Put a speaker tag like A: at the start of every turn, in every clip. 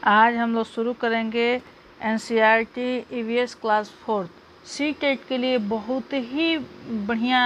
A: आज हम लोग शुरू करेंगे NCERT EVS class 4 CTET के लिए। बहुत ही बढ़िया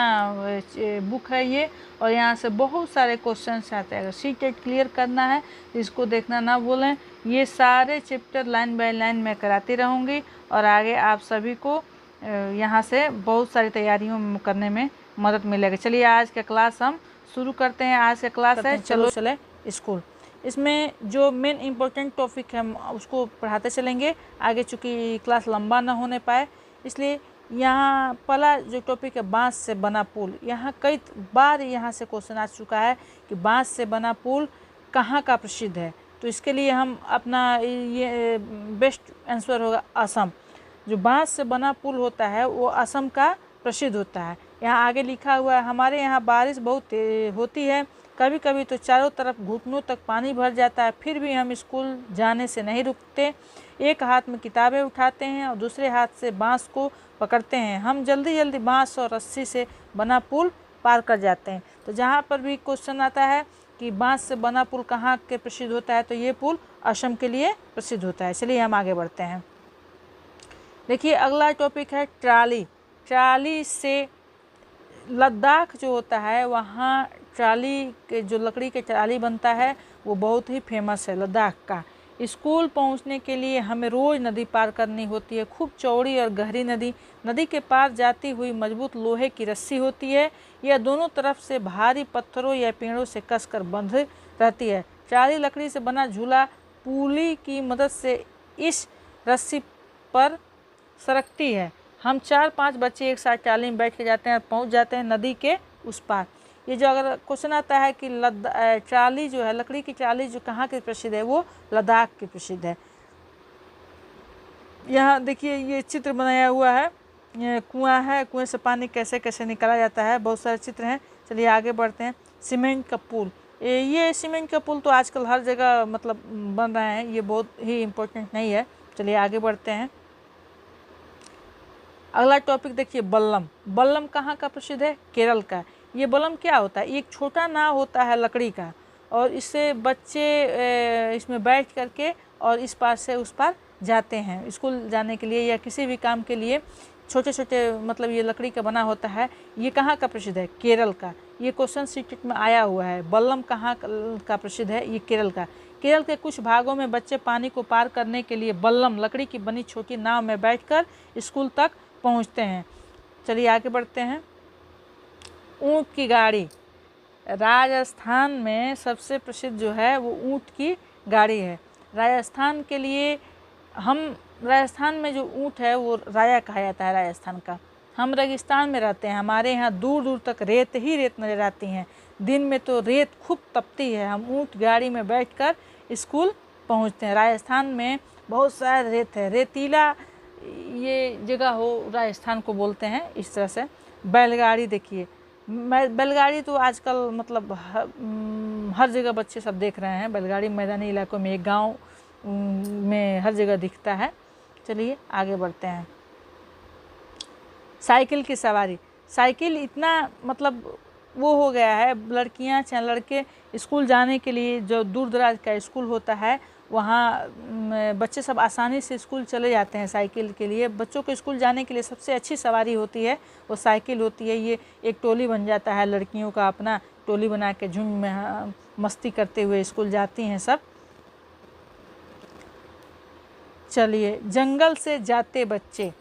A: बुक है ये, और यहाँ से बहुत सारे क्वेश्चंस आते हैं। अगर सी टेट क्लियर करना है इसको देखना ना भूलें। ये सारे चैप्टर लाइन बाय लाइन मैं कराती रहूँगी, और आगे आप सभी को यहाँ से बहुत सारी तैयारियों करने में मदद मिलेगी। चलिए आज का क्लास हम शुरू करते हैं। आज का क्लास है चलो चले स्कूल। इसमें जो मेन इम्पोर्टेंट टॉपिक है हम उसको पढ़ाते चलेंगे आगे, चूँकि क्लास लंबा ना होने पाए इसलिए। यहाँ पहला जो टॉपिक है बांस से बना पुल। यहाँ कई बार यहाँ से क्वेश्चन आ चुका है कि बांस से बना पुल कहाँ का प्रसिद्ध है, तो इसके लिए हम अपना ये बेस्ट आंसर होगा असम। जो बांस से बना पुल होता है वो असम का प्रसिद्ध होता है। यहाँ आगे लिखा हुआ है हमारे यहाँ बारिश बहुत होती है, कभी कभी तो चारों तरफ घुटनों तक पानी भर जाता है, फिर भी हम स्कूल जाने से नहीं रुकते। एक हाथ में किताबें उठाते हैं और दूसरे हाथ से बांस को पकड़ते हैं। हम जल्दी जल्दी बांस और रस्सी से बना पुल पार कर जाते हैं। तो जहाँ पर भी क्वेश्चन आता है कि बांस से बना पुल कहाँ के प्रसिद्ध होता है, तो ये पुल असम के लिए प्रसिद्ध होता है। चलिए हम आगे बढ़ते हैं। देखिए अगला टॉपिक है ट्राली। ट्राली से लद्दाख जो होता है वहाँ ट्राली के जो लकड़ी के ट्राली बनता है वो बहुत ही फेमस है लद्दाख का। स्कूल पहुँचने के लिए हमें रोज़ नदी पार करनी होती है। खूब चौड़ी और गहरी नदी। नदी के पार जाती हुई मजबूत लोहे की रस्सी होती है। यह दोनों तरफ से भारी पत्थरों या पेड़ों से कसकर बंध रहती है। ट्राली लकड़ी से बना झूला पुली की मदद से इस रस्सी पर सरकती है। हम 4-5 बच्चे एक साथ ट्राली में बैठ के जाते हैं और पहुंच जाते हैं नदी के उस पार। ये जो अगर क्वेश्चन आता है कि ट्राली जो है लकड़ी की ट्राली जो कहाँ की प्रसिद्ध है, वो लद्दाख की प्रसिद्ध है। यहाँ देखिए ये चित्र बनाया हुआ है, ये कुआं है, कुएं से पानी कैसे कैसे निकाला जाता है, बहुत सारे चित्र हैं। चलिए आगे बढ़ते हैं। सीमेंट का पुल। ये सीमेंट का पुल तो आजकल हर जगह मतलब बन रहे हैं, ये बहुत ही इम्पोर्टेंट नहीं है। चलिए आगे बढ़ते हैं। अगला टॉपिक देखिए बल्लम। बल्लम कहाँ का प्रसिद्ध है? केरल का। ये बल्लम क्या होता है? एक छोटा नाव होता है लकड़ी का, और इससे बच्चे इसमें बैठ करके और इस पार से उस पार जाते हैं स्कूल जाने के लिए या किसी भी काम के लिए। छोटे छोटे मतलब ये लकड़ी का बना होता है। ये कहाँ का प्रसिद्ध है? केरल का। ये क्वेश्चन सीटेट में आया हुआ है। बल्लम कहाँ का प्रसिद्ध है? ये केरल का। केरल के कुछ भागों में बच्चे पानी को पार करने के लिए बल्लम लकड़ी की बनी छोटी नाव में बैठकर स्कूल तक पहुंचते हैं। चलिए आगे बढ़ते हैं। ऊँट की गाड़ी। राजस्थान में सबसे प्रसिद्ध जो है वो ऊँट की गाड़ी है। राजस्थान के लिए राजस्थान में जो ऊँट है वो राजा कहा जाता है राजस्थान का। हम रेगिस्तान में रहते हैं, हमारे यहाँ दूर दूर तक रेत ही रेत नजर आती हैं। दिन में तो रेत खूब तपती है। हम ऊँट गाड़ी में बैठकर स्कूल पहुँचते हैं। राजस्थान में बहुत सारा रेत है, रेतीला ये जगह हो राजस्थान को बोलते हैं इस तरह से। बैलगाड़ी देखिए, बैलगाड़ी तो आजकल मतलब हर जगह बच्चे सब देख रहे हैं। बैलगाड़ी मैदानी इलाकों में, एक गांव में हर जगह दिखता है। चलिए आगे बढ़ते हैं। साइकिल की सवारी। साइकिल इतना मतलब वो हो गया है, लड़कियां चाहे लड़के स्कूल जाने के लिए जो दूर दराज का स्कूल होता है वहाँ बच्चे सब आसानी से स्कूल चले जाते हैं साइकिल के लिए। बच्चों को स्कूल जाने के लिए सबसे अच्छी सवारी होती है वो साइकिल होती है। ये एक टोली बन जाता है लड़कियों का, अपना टोली बना के झुंड में मस्ती करते हुए स्कूल जाती हैं सब। चलिए जंगल से जाते बच्चे।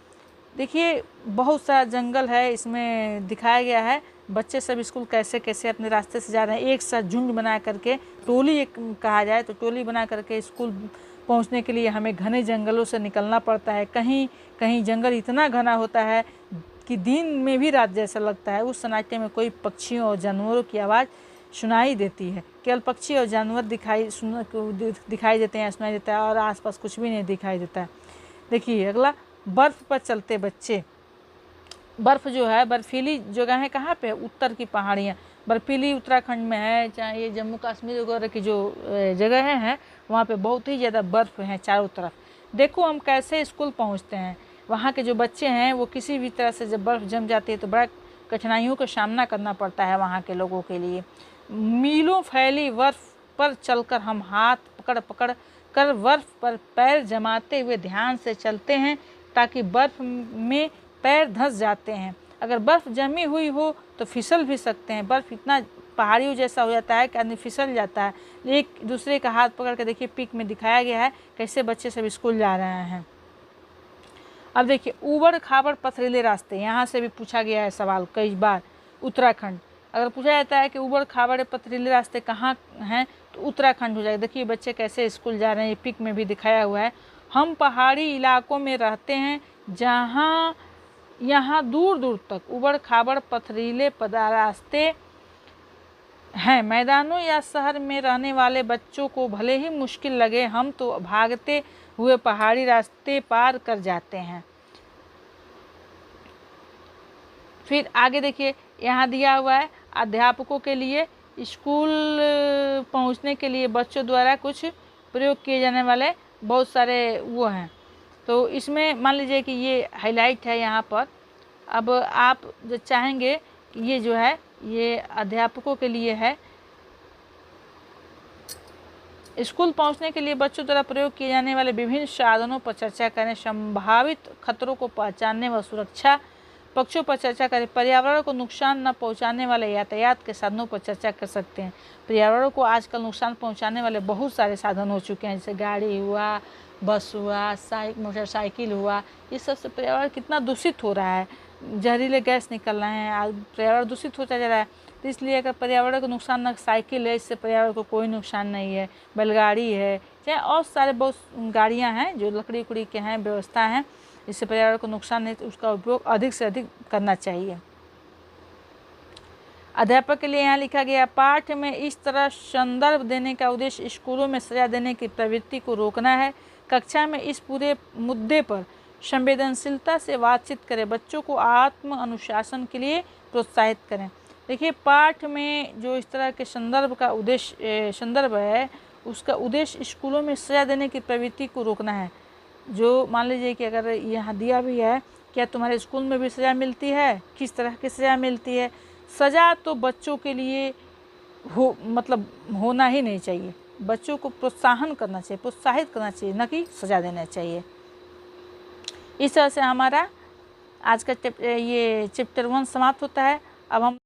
A: देखिए बहुत सारा जंगल है, इसमें दिखाया गया है बच्चे सब स्कूल कैसे कैसे अपने रास्ते से जा रहे हैं। एक साथ झुंड बना करके, टोली एक कहा जाए तो टोली बना करके स्कूल पहुंचने के लिए हमें घने जंगलों से निकलना पड़ता है। कहीं कहीं जंगल इतना घना होता है कि दिन में भी रात जैसा लगता है। उस सन्नाटे में कोई पक्षियों और जानवरों की आवाज़ सुनाई देती है। केवल पक्षी और जानवर दिखाई देते हैं, सुनाई देता है, और आसपास कुछ भी नहीं दिखाई देता है। देखिए अगला, बर्फ़ पर चलते बच्चे। बर्फ़ जो है बर्फीली जगह है, कहाँ पे? उत्तर की पहाड़ियाँ। बर्फीली उत्तराखंड में है, चाहे ये जम्मू कश्मीर वगैरह की जो जगह हैं वहाँ पे बहुत ही ज़्यादा बर्फ़ है चारों तरफ। देखो हम कैसे स्कूल पहुँचते हैं। वहाँ के जो बच्चे हैं वो किसी भी तरह से जब बर्फ़ जम जाती है तो बड़ा कठिनाइयों का सामना करना पड़ता है वहाँ के लोगों के लिए। मीलों फैली बर्फ़ पर चलकर हम हाथ पकड़ पकड़ कर बर्फ पर पैर जमाते हुए ध्यान से चलते हैं ताकि बर्फ में पैर धंस जाते हैं। अगर बर्फ़ जमी हुई हो तो फिसल भी सकते हैं। बर्फ़ इतना पहाड़ियों जैसा हो जाता है कि आदमी फिसल जाता है। एक दूसरे का हाथ पकड़ के देखिए पिक में दिखाया गया है कैसे बच्चे सब स्कूल जा रहे हैं। अब देखिए ऊबड़ खाबड़ पथरीले रास्ते, यहाँ से भी पूछा गया है सवाल कई बार। उत्तराखंड अगर पूछा जाता है कि ऊबड़ खाबड़ पथरीले रास्ते कहाँ हैं तो उत्तराखंड हो जाएगा। देखिए बच्चे कैसे स्कूल जा रहे हैं, ये पिक में भी दिखाया हुआ है। हम पहाड़ी इलाकों में रहते हैं जहाँ यहाँ दूर दूर तक ऊबड़ खाबड़ पथरीले रास्ते हैं। मैदानों या शहर में रहने वाले बच्चों को भले ही मुश्किल लगे, हम तो भागते हुए पहाड़ी रास्ते पार कर जाते हैं। फिर आगे देखिए यहाँ दिया हुआ है अध्यापकों के लिए स्कूल पहुँचने के लिए बच्चों द्वारा कुछ प्रयोग किए जाने वाले बहुत सारे वो हैं। तो इसमें मान लीजिए कि ये हाईलाइट है यहाँ पर। अब आप जो चाहेंगे कि ये जो है ये अध्यापकों के लिए है। स्कूल पहुंचने के लिए बच्चों द्वारा प्रयोग किए जाने वाले विभिन्न साधनों पर चर्चा करें। संभावित खतरों को पहचानने व सुरक्षा पक्षों पर चर्चा करें। पर्यावरण को नुकसान न पहुंचाने वाले यातायात के साधनों पर चर्चा कर सकते हैं। पर्यावरण को आजकल नुकसान पहुंचाने वाले बहुत सारे साधन हो चुके हैं, जैसे गाड़ी हुआ, बस हुआ, मोटरसाइकिल हुआ। इस सब से पर्यावरण कितना दूषित हो रहा है, जहरीले गैस निकल रहे हैं, पर्यावरण दूषित होता जा रहा है। तो इसलिए अगर पर्यावरण को नुकसान न, साइकिल है इससे पर्यावरण को कोई नुकसान नहीं है, बैलगाड़ी है, चाहे और सारे बहुत गाड़ियाँ हैं जो लकड़ी उकड़ी के हैं, व्यवस्था है, इससे पर्यावरण को नुकसान नहीं, तो उसका उपयोग अधिक से अधिक करना चाहिए। अध्यापक के लिए यहाँ लिखा गया पाठ में इस तरह संदर्भ देने का उद्देश्य स्कूलों में सजा देने की प्रवृत्ति को रोकना है। कक्षा में इस पूरे मुद्दे पर संवेदनशीलता से बातचीत करें। बच्चों को आत्म अनुशासन के लिए प्रोत्साहित करें। देखिए पाठ में जो इस तरह के संदर्भ का उद्देश्य संदर्भ है, उसका उद्देश्य स्कूलों में सजा देने की प्रवृत्ति को रोकना है। जो मान लीजिए कि अगर यहाँ दिया भी है, क्या तुम्हारे स्कूल में भी सज़ा मिलती है, किस तरह की सज़ा मिलती है। सज़ा तो बच्चों के लिए मतलब होना ही नहीं चाहिए। बच्चों को प्रोत्साहन करना चाहिए, प्रोत्साहित करना चाहिए, न कि सज़ा देना चाहिए। इस तरह से हमारा आज का ये चैप्टर 1 समाप्त होता है। अब हम